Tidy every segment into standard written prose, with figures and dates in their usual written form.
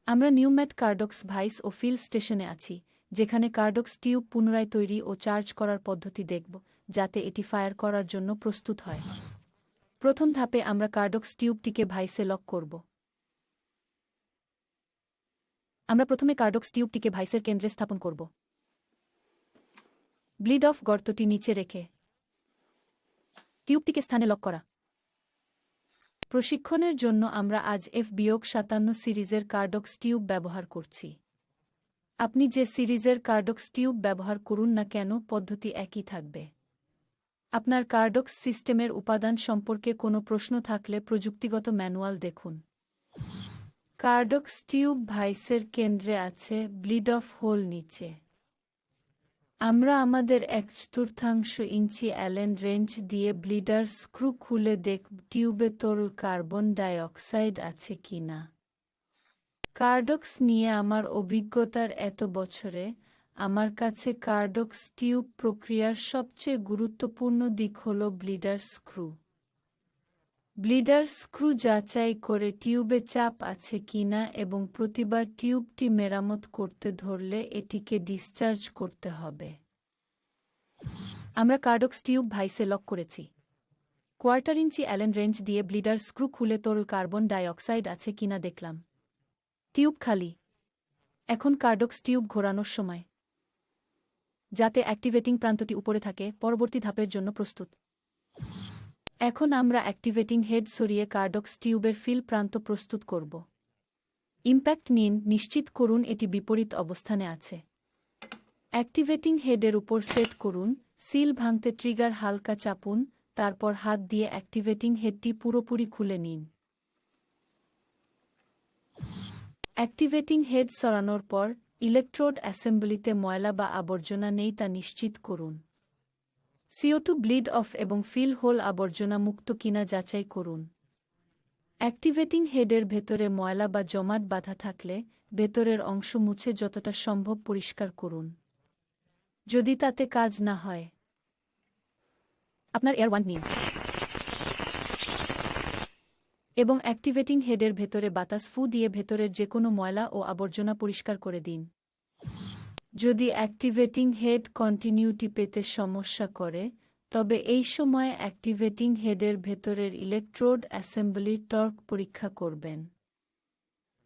আমরা নিউম্যাট কার্ডক্স ভাইস ও ফিল স্টেশনে আছি, যেখানে কার্ডক্স টিউব পুনরায় তৈরি ও চার্জ করার পদ্ধতি দেখব, যাতে এটি ফায়ার করার জন্য প্রস্তুত হয়। প্রথম ধাপে আমরা কার্ডক্স টিউবটিকে ভাইসে লক করব। আমরা প্রথমে কার্ডক্স টিউবটিকে ভাইসের কেন্দ্রে স্থাপন করব। ব্লিড অফ গর্তটি নিচে রেখে টিউবটিকে স্থানে লক করা। প্রশিক্ষণের জন্য আমরা আজ F-57 সিরিজের কার্ডক্স টিউব ব্যবহার করছি। আপনি যে সিরিজের কার্ডক্স টিউব ব্যবহার করুন না কেন, পদ্ধতি একই থাকবে। আপনার কার্ডক্স সিস্টেমের উপাদান সম্পর্কে কোনো প্রশ্ন থাকলে প্রযুক্তিগত ম্যানুয়াল দেখুন। কার্ডক্স টিউব ভাইসের কেন্দ্রে আছে, ব্লিড অফ হোল নিচে। আমরা আমাদের 1/4 ইঞ্চি অ্যালেন রেঞ্চ দিয়ে ব্লিডার স্ক্রু খুলে দেখব টিউবে তরল কার্বন ডাইঅক্সাইড আছে কিনা। কার্ডক্স নিয়ে আমার অভিজ্ঞতার এত বছরে আমার কাছে কার্ডক্স টিউব প্রক্রিয়ার সবচেয়ে গুরুত্বপূর্ণ দিক হল ব্লিডার স্ক্রু। ব্লিডার স্ক্রু যাচাই করে টিউবে চাপ আছে কিনা এবং প্রতিবার টিউবটি মেরামত করতে ধরলে এটিকে ডিসচার্জ করতে হবে। আমরা কার্ডক্স টিউব ভাইসে লক করেছি। 1/4 ইঞ্চি অ্যালেন রেঞ্চ দিয়ে ব্লিডার স্ক্রু খুলে তরল কার্বন ডাইঅক্সাইড আছে কিনা দেখলাম। টিউব খালি। এখন কার্ডক্স টিউব ঘোরানোর সময়, যাতে অ্যাক্টিভেটিং প্রান্তটি উপরে থাকে, পরবর্তী ধাপের জন্য প্রস্তুত। এখন আমরা অ্যাক্টিভেটিং হেড সরিয়ে কার্ডক্স টিউবের ফিল প্রান্ত প্রস্তুত করব। ইম্প্যাক্ট নিন, নিশ্চিত করুন এটি বিপরীত অবস্থানে আছে। অ্যাক্টিভেটিং হেডের উপর সেট করুন, সিল ভাঙতে ট্রিগার হালকা চাপুন, তারপর হাত দিয়ে অ্যাক্টিভেটিং হেডটি পুরোপুরি খুলে নিন। অ্যাক্টিভেটিং হেড সরানোর পর ইলেকট্রোড অ্যাসেম্বলিতে ময়লা বা আবর্জনা নেই তা নিশ্চিত করুন। CO2 ব্লিড অফ এবং ফিল হোল আবর্জনা মুক্ত কিনা যাচাই করুন। অ্যাক্টিভেটিং হেডের ভেতরে ময়লা বা জমাট বাঁধা থাকলে ভেতরের অংশ মুছে যতটা সম্ভব পরিষ্কার করুন। যদি তাতে কাজ না হয়, আপনার এয়ার ওয়ান্ড নিন এবং অ্যাক্টিভেটিং হেডের ভেতরে বাতাস ফু দিয়ে ভেতরের যে কোনো ময়লা ও আবর্জনা পরিষ্কার করে দিন। যদি অ্যাক্টিভেটিং হেড কন্টিনিউটি পেতে সমস্যা করে, তবে এই সময়ে অ্যাক্টিভেটিং হেডের ভেতরের ইলেকট্রোড অ্যাসেম্বলির টর্ক পরীক্ষা করবেন।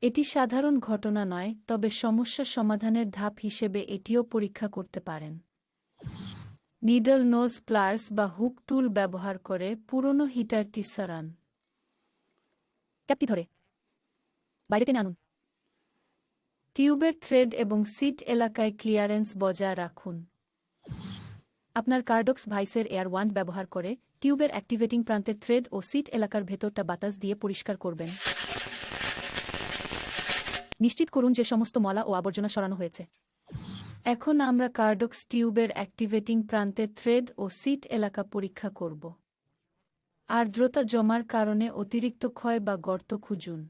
এটি সাধারণ ঘটনা নয়, তবে সমস্যা সমাধানের ধাপ হিসেবে এটিও পরীক্ষা করতে পারেন। নিডল নোজ প্লায়ার্স বা হুক টুল ব্যবহার করে পুরনো হিটারটি সরান। ক্যাপটি ধরে বাইরে টেনে আনুন। টিউবের থ্রেড এবং সিট এলাকায় ক্লিয়ারেন্স বজায় রাখুন। আপনার কার্ডক্স ভাইসের এয়ার ওয়ান্ড ব্যবহার করে টিউবের অ্যাক্টিভেটিং প্রান্তের থ্রেড ও সিট এলাকার ভেতরটা বাতাস দিয়ে পরিষ্কার করবেন। নিশ্চিত করুন যে সমস্ত ময়লা ও আবর্জনা সরানো হয়েছে। এখন আমরা কার্ডক্স টিউবের অ্যাক্টিভেটিং প্রান্তের থ্রেড ও সিট এলাকা পরীক্ষা করব। আর্দ্রতা জমার কারণে অতিরিক্ত ক্ষয় বা গর্ত খুঁজুন।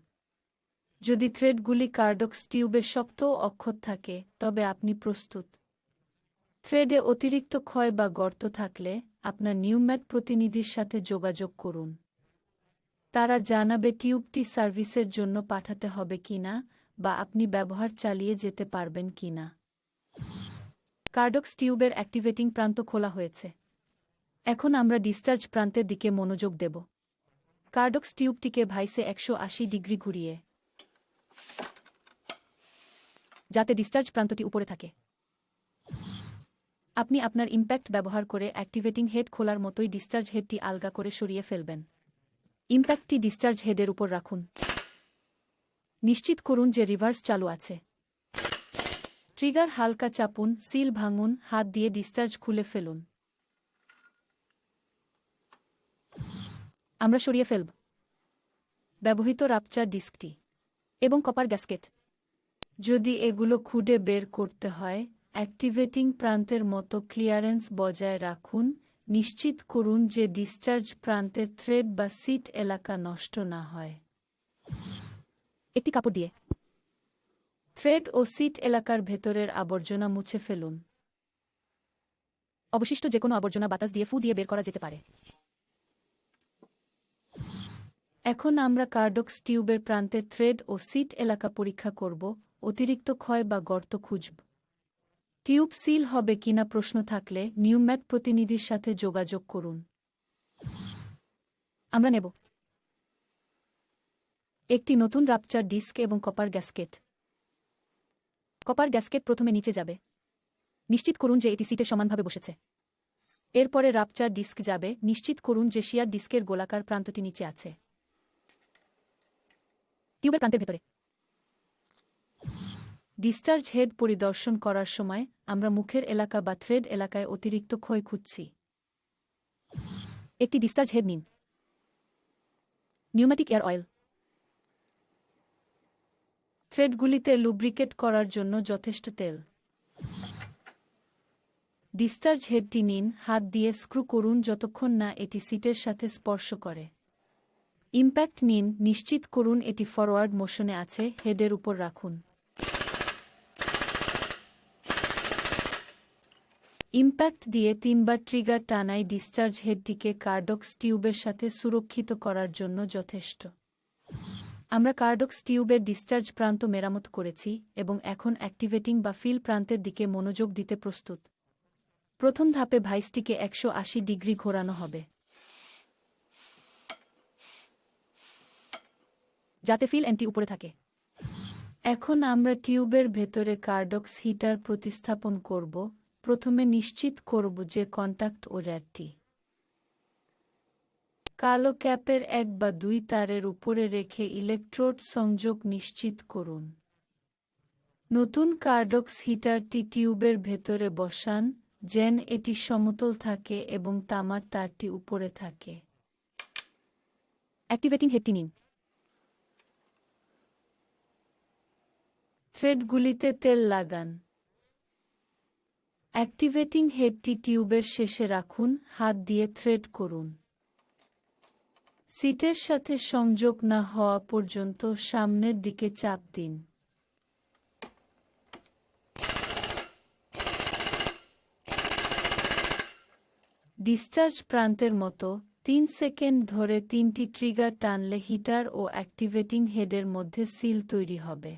যদি থ্রেডগুলি কার্ডক্স টিউবে শক্ত ও অক্ষত থাকে, তবে আপনি প্রস্তুত। থ্রেডে অতিরিক্ত ক্ষয় বা গর্ত থাকলে আপনার নিউম্যাট প্রতিনিধির সাথে যোগাযোগ করুন। তারা জানাবে টিউবটি সার্ভিসের জন্য পাঠাতে হবে কিনা বা আপনি ব্যবহার চালিয়ে যেতে পারবেন কিনা। কার্ডক্স টিউবের অ্যাক্টিভেটিং প্রান্ত খোলা হয়েছে। এখন আমরা ডিসচার্জ প্রান্তের দিকে মনোযোগ দেব। কার্ডক্স টিউবটিকে ভাইসে 180 ডিগ্রি ঘুরিয়ে, যাতে ডিসচার্জ প্রান্তটি উপরে থাকে। আপনি আপনার ইম্প্যাক্ট ব্যবহার করে অ্যাক্টিভেটিং হেড খোলার মতোই ডিসচার্জ হেডটি আলগা করে সরিয়ে ফেলবেন। ইম্প্যাক্টটি ডিসচার্জ হেডের উপর রাখুন। নিশ্চিত করুন যে রিভার্স চালু আছে। ট্রিগার হালকা চাপুন, সিল ভাঙুন, হাত দিয়ে ডিসচার্জ খুলে ফেলুন। আমরা সরিয়ে ফেলব ব্যবহৃত রাপচার ডিস্কটি এবং কপার গ্যাসকেট। যদি এগুলো খুঁড়ে বের করতে হয়, অ্যাক্টিভেটিং প্রান্তের মতো ক্লিয়ারেন্স বজায় রাখুন। নিশ্চিত করুন যে ডিসচার্জ প্রান্তের থ্রেড বা সিট এলাকা নষ্ট না হয়। একটি কাপড় দিয়ে থ্রেড ও সিট এলাকার ভেতরের আবর্জনা মুছে ফেলুন। অবশিষ্ট যেকোনো আবর্জনা বাতাস দিয়ে ফু দিয়ে বের করা যেতে পারে। এখন আমরা কার্ডক্স টিউবের প্রান্তের থ্রেড ও সিট এলাকা পরীক্ষা করব, অতিরিক্ত ক্ষয় বা গর্ত খুঁজব। টিউব সিল হবে কিনা প্রশ্ন থাকলে নিউম্যাট প্রতিনিধির সাথে যোগাযোগ করুন। আমরা নেব একটি নতুন রাপচার ডিস্ক এবং কপার গ্যাসকেট। কপার গ্যাসকেট প্রথমে নিচে যাবে। নিশ্চিত করুন যে এটি সিটে সমানভাবে বসেছে। এরপরে রাপচার ডিস্ক যাবে। নিশ্চিত করুন যে শিয়ার ডিস্কের গোলাকার প্রান্তটি নিচে আছে। টিউবের প্রান্তের ভেতরে ডিসচার্জ হেড পরিদর্শন করার সময় আমরা মুখের এলাকা বা থ্রেড এলাকায় অতিরিক্ত ক্ষয় খুঁজছি। একটি ডিসচার্জ হেড নিন। Pneumatic air oil. থ্রেডগুলিতে লুব্রিকেট করার জন্য যথেষ্ট তেল। ডিসচার্জ হেডটি নিন, হাত দিয়ে স্ক্রু করুন যতক্ষণ না এটি সিটের সাথে স্পর্শ করে। ইম্প্যাক্ট নিন, নিশ্চিত করুন এটি ফরওয়ার্ড মোশনে আছে, হেডের উপর রাখুন। ইম্প্যাক্ট দিয়ে 3 বার ট্রিগার টানাই ডিসচার্জ হেডটিকে কার্ডক্স টিউবের সাথে সুরক্ষিত করার জন্য যথেষ্ট। আমরা কার্ডক্স টিউবের ডিসচার্জ প্রান্ত মেরামত করেছি এবং এখন অ্যাক্টিভেটিং বা ফিল প্রান্তের দিকে মনোযোগ দিতে প্রস্তুত। প্রথম ধাপে ভাইসটিকে 180 ডিগ্রি ঘোরানো হবে, যাতে ফিল এন্ডটি উপরে থাকে। এখন আমরা টিউবের ভেতরে কার্ডক্স হিটার প্রতিস্থাপন করব। প্রথমে নিশ্চিত করব যে কন্টাক্ট ও র্যাডটি কালো ক্যাপের 1 বা 2 তারের উপরে রেখে ইলেকট্রোড সংযোগ নিশ্চিত করুন। নতুন কার্ডক্স হিটারটি টিউবের ভেতরে বসান যেন এটি সমতল থাকে এবং তামার তারটি উপরে থাকে। অ্যাক্টিভেটিং হেডটি নিন। থ্রেডগুলিতে তেল লাগান। অ্যাক্টিভেটিং হেডটি টিউবের শেষে রাখুন, হাত দিয়ে থ্রেড করুন। সিটের সাথে সংযোগ না হওয়া পর্যন্ত সামনের দিকে চাপ দিন। ডিসচার্জ প্রান্তের মতো 3 সেকেন্ড ধরে 3টি ট্রিগার টানলে হিটার ও অ্যাক্টিভেটিং হেডের মধ্যে সিল তৈরি হবে।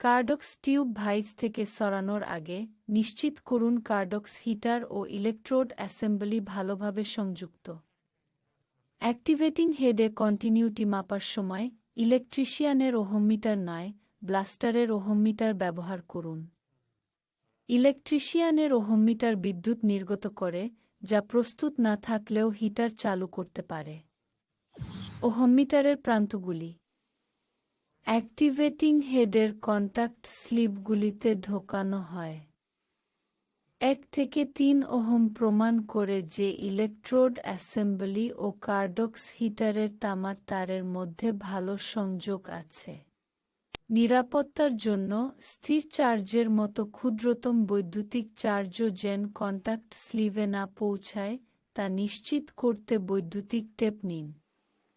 কার্ডক্স টিউব ভাইস থেকে সরানোর আগে নিশ্চিত করুন কার্ডক্স হিটার ও ইলেকট্রোড অ্যাসেম্বলি ভালোভাবে সংযুক্ত। অ্যাক্টিভেটিং হেডে কন্টিনিউটি মাপার সময় ইলেকট্রিশিয়ানের ওহমমিটার নয়, ব্লাস্টারের ওহমমিটার ব্যবহার করুন। ইলেকট্রিশিয়ানের ওহমমিটার বিদ্যুৎ নির্গত করে, যা প্রস্তুত না থাকলেও হিটার চালু করতে পারে। ওহমমিটারের প্রান্তগুলি অ্যাক্টিভেটিং হেডের কন্টাক্ট স্লিপগুলিতে ঢোকানো হয়। 1 থেকে 3 ওহম প্রমাণ করে যে ইলেকট্রোড অ্যাসেম্বলি ও কার্ডক্স হিটারের তামার তারের মধ্যে ভালো সংযোগ আছে। নিরাপত্তার জন্য স্থির চার্জের মতো ক্ষুদ্রতম বৈদ্যুতিক চার্জও যেন কন্টাক্ট স্লিভে না পৌঁছায় তা নিশ্চিত করতে বৈদ্যুতিক টেপ নিন।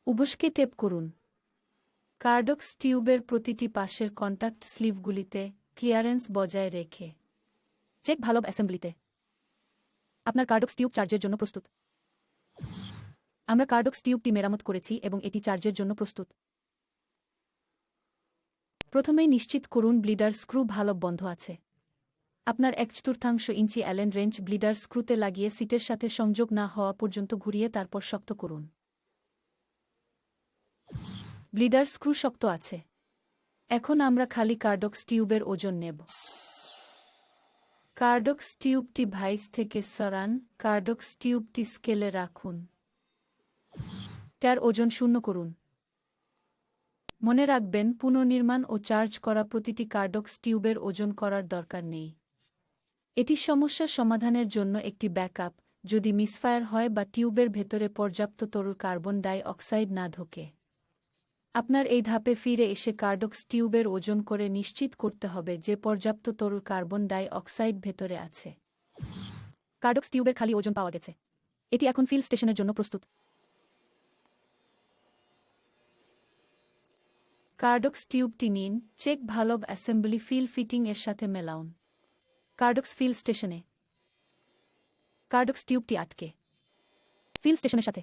উভয়কে টেপ করুন। কার্ডক্স টিউবের প্রতিটি পাশের কন্টাক্ট স্লিভগুলিতে ক্লিয়ারেন্স বজায় রেখে চেক ভালভ অ্যাসেম্বলিতে। আপনার কার্ডক্স টিউব চার্জের জন্য প্রস্তুত। আমরা কার্ডক্স টিউবটি মেরামত করেছি এবং এটি চার্জের জন্য প্রস্তুত। প্রথমেই নিশ্চিত করুন ব্লিডার স্ক্রু ভালভ বন্ধ আছে। আপনার 1/4 ইঞ্চি অ্যালেন রেঞ্চ ব্লিডার স্ক্রুতে লাগিয়ে সিটের সাথে সংযোগ না হওয়া পর্যন্ত ঘুরিয়ে তারপর শক্ত করুন। ব্লিডার স্ক্রু শক্ত আছে। এখন আমরা খালি কার্ডক্স টিউবের ওজন নেব। কার্ডক্স টিউবটি ভাইস থেকে সরান। কার্ডক্স টিউবটি স্কেলে রাখুন। তার ওজন 0 করুন। মনে রাখবেন, পুনর্নির্মাণ ও চার্জ করা প্রতিটি কার্ডক্স টিউবের ওজন করার দরকার নেই। এটি সমস্যা সমাধানের জন্য একটি ব্যাকআপ যদি মিসফায়ার হয় বা টিউবের ভেতরে পর্যাপ্ত তরল কার্বন ডাই অক্সাইড না ঢোকে। আপনার এই ধাপে ফিরে এসে কার্ডক্স টিউবের ওজন করে নিশ্চিত করতে হবে যে পর্যাপ্ত তরল কার্বন ডাই অক্সাইড ভেতরে আছে। কার্ডক্স টিউবের খালি ওজন পাওয়া গেছে। এটি এখন ফিল স্টেশনের জন্য প্রস্তুত। কার্ডক্স টিউবটি নিন, check valve assembly fill fitting এর সাথে মেলাউন। কার্ডক্স ফিল স্টেশনে। কার্ডক্স টিউবটি আটকে ফিল স্টেশনের সাথে।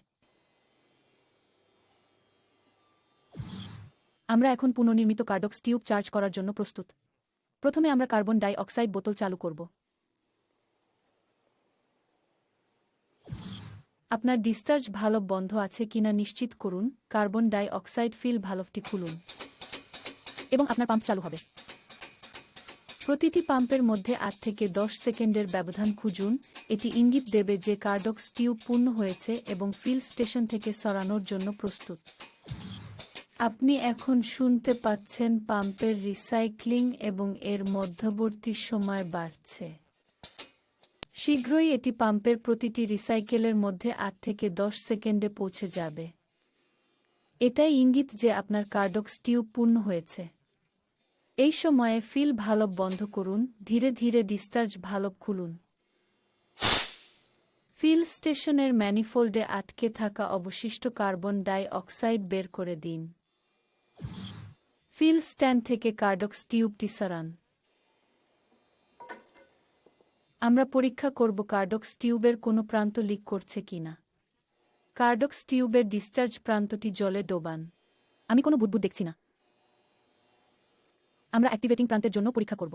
আমরা এখন পুনর্নির্মিত কার্ডক্স টিউব চার্জ করার জন্য প্রস্তুত। প্রথমে আমরা কার্বন ডাই অক্সাইড বোতল চালু করব। আপনার ডিসচার্জ ভালভ বন্ধ আছে কিনা নিশ্চিত করুন। কার্বন ডাই অক্সাইড ফিল ভালভটি খুলুন এবং আপনার পাম্প চালু হবে। প্রতিটি পাম্পের মধ্যে 8 থেকে 10 সেকেন্ডের ব্যবধান খুঁজুন। এটি ইঙ্গিত দেবে যে কার্ডক্স টিউব পূর্ণ হয়েছে এবং ফিল স্টেশন থেকে সরানোর জন্য প্রস্তুত। আপনি এখন শুনতে পাচ্ছেন পাম্পের রিসাইক্লিং এবং এর মধ্যবর্তী সময় বাড়ছে। শীঘ্রই এটি পাম্পের প্রতিটি রিসাইকেলের মধ্যে 8 থেকে 10 সেকেন্ডে পৌঁছে যাবে। এটাই ইঙ্গিত যে আপনার কার্ডক্স টিউব পূর্ণ হয়েছে। এই সময়ে ফিল ভালভ বন্ধ করুন, ধীরে ধীরে ডিসচার্জ ভালভ খুলুন। ফিল স্টেশনের ম্যানিফোল্ডে আটকে থাকা অবশিষ্ট কার্বন ডাই অক্সাইড বের করে দিন। ফিল স্ট্যান্ড থেকে কার্ডক্স টিউবটি সরান। আমরা পরীক্ষা করব কার্ডক্স টিউবের কোনো প্রান্ত লিক করছে কিনা। কার্ডক্স টিউবের ডিসচার্জ প্রান্তটি জলে ডোবান। আমি কোনো বুদবুদ দেখছি না। আমরা অ্যাক্টিভেটিং প্রান্তের জন্য পরীক্ষা করব।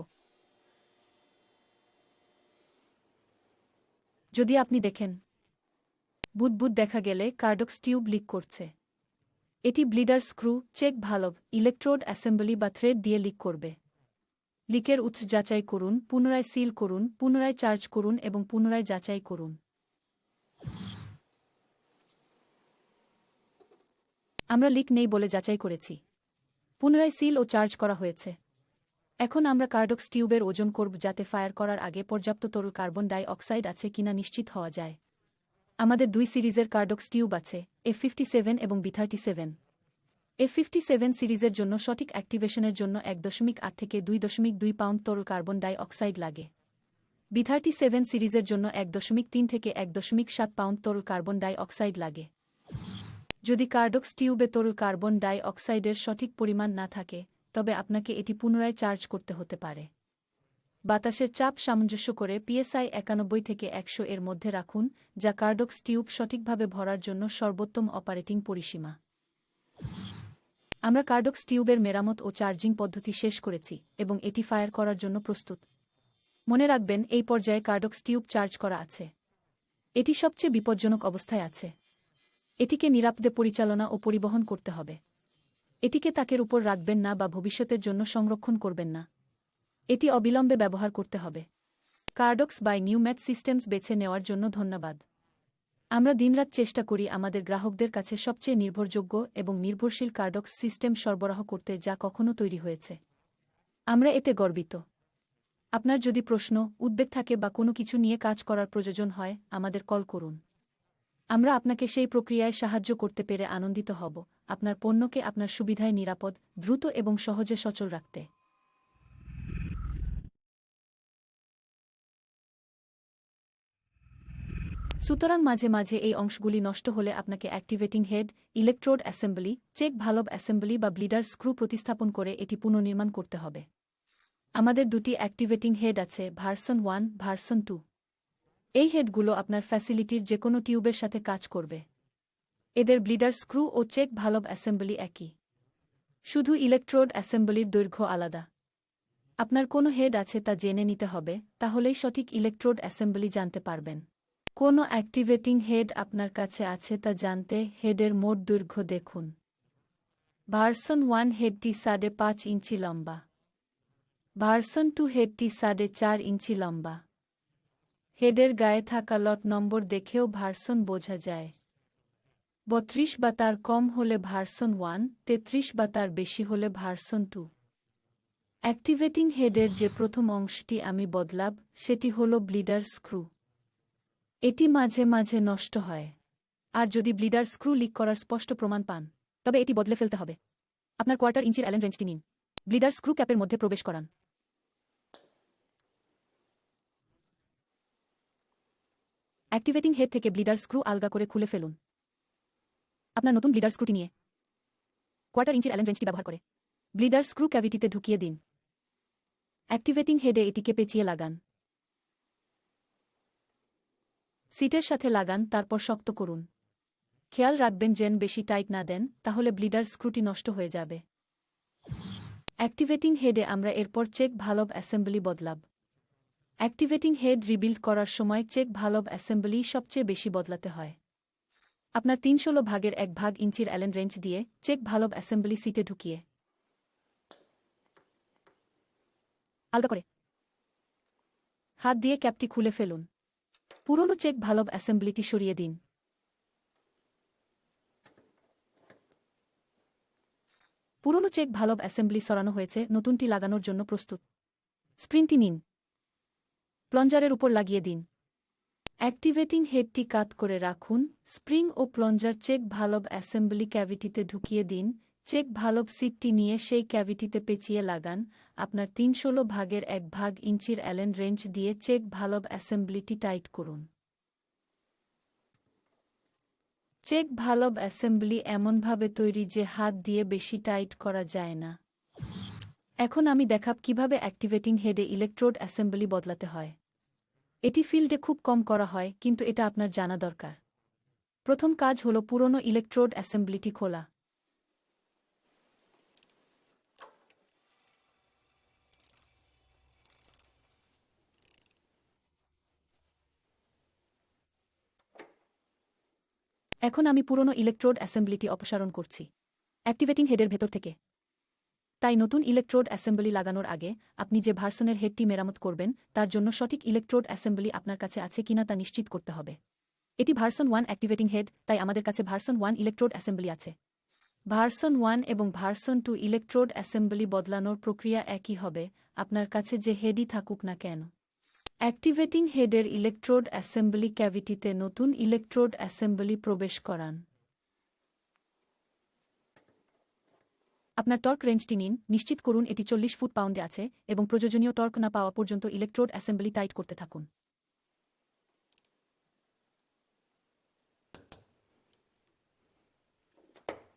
যদি আপনি দেখেন বুদবুদ দেখা গেলে কার্ডক্স টিউব লিক করছে। এটি bleeder screw, check valve, electrode assembly বা থ্রেড দিয়ে লিক করবে। লিকের উৎস যাচাই করুন, পুনরায় সিল করুন, পুনরায় চার্জ করুন এবং পুনরায় যাচাই করুন। আমরা লিক নেই বলে যাচাই করেছি। পুনরায় সিল ও চার্জ করা হয়েছে। এখন আমরা কার্ডক্স টিউবের ওজন করব যাতে ফায়ার করার আগে পর্যাপ্ত তরল কার্বন ডাই অক্সাইড আছে কিনা নিশ্চিত হওয়া যায়। আমাদের 2 সিরিজের কার্ডক্স টিউব আছে, F57 এবং B37। F57 সিরিজের জন্য সঠিক অ্যাক্টিভেশনের জন্য 1.8 থেকে 2.2 পাউন্ড তরল কার্বন ডাই অক্সাইড লাগে। B37 সিরিজের জন্য 1.3 থেকে 1.7 পাউন্ড তরল কার্বন ডাই অক্সাইড লাগে। যদি কার্ডক্স টিউবে তরল কার্বন ডাই অক্সাইডের সঠিক পরিমাণ না থাকে, তবে আপনাকে এটি পুনরায় চার্জ করতে হতে পারে। বাতাসের চাপ সামঞ্জস্য করে PSI 91 থেকে 100 এর মধ্যে রাখুন, যা কার্ডক্স টিউব সঠিকভাবে ভরার জন্য সর্বোত্তম অপারেটিং পরিসীমা। আমরা কার্ডক্স টিউবের মেরামত ও চার্জিং পদ্ধতি শেষ করেছি এবং এটি ফায়ার করার জন্য প্রস্তুত। মনে রাখবেন, এই পর্যায়ে কার্ডক্স টিউব চার্জ করা আছে। এটি সবচেয়ে বিপজ্জনক অবস্থায় আছে। এটিকে নিরাপদে পরিচালনা ও পরিবহন করতে হবে। এটিকে তাকের উপর রাখবেন না বা ভবিষ্যতের জন্য সংরক্ষণ করবেন না। এটি অবিলম্বে ব্যবহার করতে হবে। কার্ডক্স বাই নিউম্যাট সিস্টেমস বেছে নেওয়ার জন্য ধন্যবাদ। আমরা দিনরাত চেষ্টা করি আমাদের গ্রাহকদের কাছে সবচেয়ে নির্ভরযোগ্য এবং নির্ভরশীল কার্ডক্স সিস্টেম সরবরাহ করতে যা কখনো তৈরি হয়েছে। আমরা এতে গর্বিত। আপনার যদি প্রশ্ন, উদ্বেগ থাকে বা কোনো কিছু নিয়ে কাজ করার প্রয়োজন হয়, আমাদের কল করুন। আমরা আপনাকে সেই প্রক্রিয়ায় সাহায্য করতে পেরে আনন্দিত হব, আপনার পণ্যকে আপনার সুবিধায় নিরাপদ, দ্রুত এবং সহজে সচল রাখতে। সুতরাং মাঝে মাঝে এই অংশগুলি নষ্ট হলে আপনাকে activating head, electrode assembly, check valve assembly বা ব্লিডার স্ক্রু প্রতিস্থাপন করে এটি পুনর্নির্মাণ করতে হবে। আমাদের 2টি অ্যাক্টিভেটিং হেড আছে, ভার্সন 1, ভার্সন 2। এই হেডগুলো আপনার ফ্যাসিলিটির যেকোনো টিউবের সাথে কাজ করবে। এদের ব্লিডার স্ক্রু ও চেক ভালভ অ্যাসেম্বলি একই। শুধু ইলেকট্রোড অ্যাসেম্বলির দৈর্ঘ্য আলাদা। আপনার কোনো হেড আছে তা জেনে নিতে হবে, তাহলেই সঠিক ইলেকট্রোড অ্যাসেম্বলি জানতে পারবেন। কোনো অ্যাক্টিভেটিং হেড আপনার কাছে আছে তা জানতে হেডের মোট দৈর্ঘ্য দেখুন। ভার্সন 1 হেডটি 5.5 ইঞ্চি লম্বা। ভার্সন 2 হেডটি 4.5 ইঞ্চি লম্বা। হেডের গায়ে থাকা লট নম্বর দেখেও ভার্সন বোঝা যায়। 32 বা তার কম হলে ভার্সন 1, 33 বা তার বেশি হলে ভার্সন 2। অ্যাক্টিভেটিং হেডের যে প্রথম অংশটি আমি বদলাব, সেটি হল ব্লিডার স্ক্রু। এটি মাঝে মাঝে নষ্ট হয়। আর যদি ব্লিডার স্ক্রু লিক করার স্পষ্ট প্রমাণ পান, তবে এটি বদলে ফেলতে হবে। আপনার 1/4 ইঞ্চির অ্যালেন রেঞ্চটি নিন। ব্লিডার স্ক্রু ক্যাপের মধ্যে প্রবেশ করান। অ্যাক্টিভেটিং হেড থেকে ব্লিডার স্ক্রু আলগা করে খুলে ফেলুন। আপনার নতুন ব্লিডার স্ক্রুটি নিয়ে 1/4 ইঞ্চির অ্যালেন রেঞ্চটি ব্যবহার করে ব্লিডার স্ক্রু ক্যাভিটিতে ঢুকিয়ে দিন। অ্যাক্টিভেটিং হেডে এটিকে পেঁচিয়ে লাগান। সিটের সাথে লাগান, তারপর শক্ত করুন। খেয়াল রাখবেন যেন বেশি টাইট না দেন, তাহলে ব্লিডার স্ক্রুটি নষ্ট হয়ে যাবে। অ্যাক্টিভেটিং হেডে আমরা এরপর চেক ভালভ অ্যাসেম্বলি বদলাব। অ্যাক্টিভেটিং হেড রিবিল্ড করার সময় চেক ভালভ অ্যাসেম্বলি সবচেয়ে বেশি বদলাতে হয়। আপনার 3/16 ইঞ্চির অ্যালেন রেঞ্চ দিয়ে চেক ভালভ অ্যাসেম্বলি সিটে ঢুকিয়ে আলগা করে হাত দিয়ে ক্যাপটি খুলে ফেলুন। পুরনো চেক ভালভ অ্যাসেম্বলিটি সরিয়ে দিন। পুরনো চেক ভালভ অ্যাসেম্বলি সরানো হয়েছে, নতুনটি লাগানোর জন্য প্রস্তুত। স্প্রিংটি নিন, প্লঞ্জারের উপর লাগিয়ে দিন। অ্যাক্টিভেটিং হেডটি কাত করে রাখুন। স্প্রিং ও প্লঞ্জার চেক ভালভ অ্যাসেম্বলি ক্যাভিটিতে ঢুকিয়ে দিন। চেক ভালভ সিটটি নিয়ে সেই ক্যাভিটিতে পেঁচিয়ে লাগান। আপনার 3/16 ইঞ্চির অ্যালেন রেঞ্চ দিয়ে চেক ভালভ অ্যাসেম্বলিটি টাইট করুন। চেক ভালভ অ্যাসেম্বলি এমনভাবে তৈরি যে হাত দিয়ে বেশি টাইট করা যায় না। এখন আমি দেখাব কিভাবে অ্যাক্টিভেটিং হেডে ইলেকট্রোড অ্যাসেম্বলি বদলাতে হয়। এটি ফিল্ডে খুব কম করা হয়, কিন্তু এটা আপনার জানা দরকার। প্রথম কাজ হল পুরনো ইলেকট্রোড অ্যাসেম্বলিটি খোলা। এখন আমি পুরনো ইলেকট্রোড অ্যাসেম্বলিটি অপসারণ করছি অ্যাক্টিভেটিং হেডের ভেতর থেকে। তাই নতুন ইলেকট্রোড অ্যাসেম্বলি লাগানোর আগে আপনি যে ভার্সনের হেডটি মেরামত করবেন তার জন্য সঠিক ইলেকট্রোড অ্যাসেম্বলি আপনার কাছে আছে কিনা তা নিশ্চিত করতে হবে। এটি ভার্সন 1 অ্যাক্টিভেটিং হেড, তাই আমাদের কাছে ভার্সন 1 ইলেকট্রোড অ্যাসেম্বলি আছে। ভার্সন 1 এবং ভার্সন 2 ইলেকট্রোড অ্যাসেম্বলি বদলানোর প্রক্রিয়া একই হবে, আপনার কাছে যে হেডই থাকুক না কেন। অ্যাক্টিভেটিং হেডের ইলেকট্রোড অ্যাসেম্বলি ক্যাভিটিতে নতুন ইলেকট্রোড অ্যাসেম্বলি প্রবেশ করান। আপনার টর্ক রেঞ্জটি নিন, নিশ্চিত করুন এটি 40 ফুট-পাউন্ডে আছে এবং প্রয়োজনীয় টর্ক না পাওয়া পর্যন্ত ইলেকট্রোড অ্যাসেম্বলি টাইট করতে থাকুন।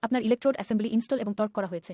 আপনার ইলেকট্রোড অ্যাসেম্বলি ইনস্টল এবং টর্ক করা হয়েছে।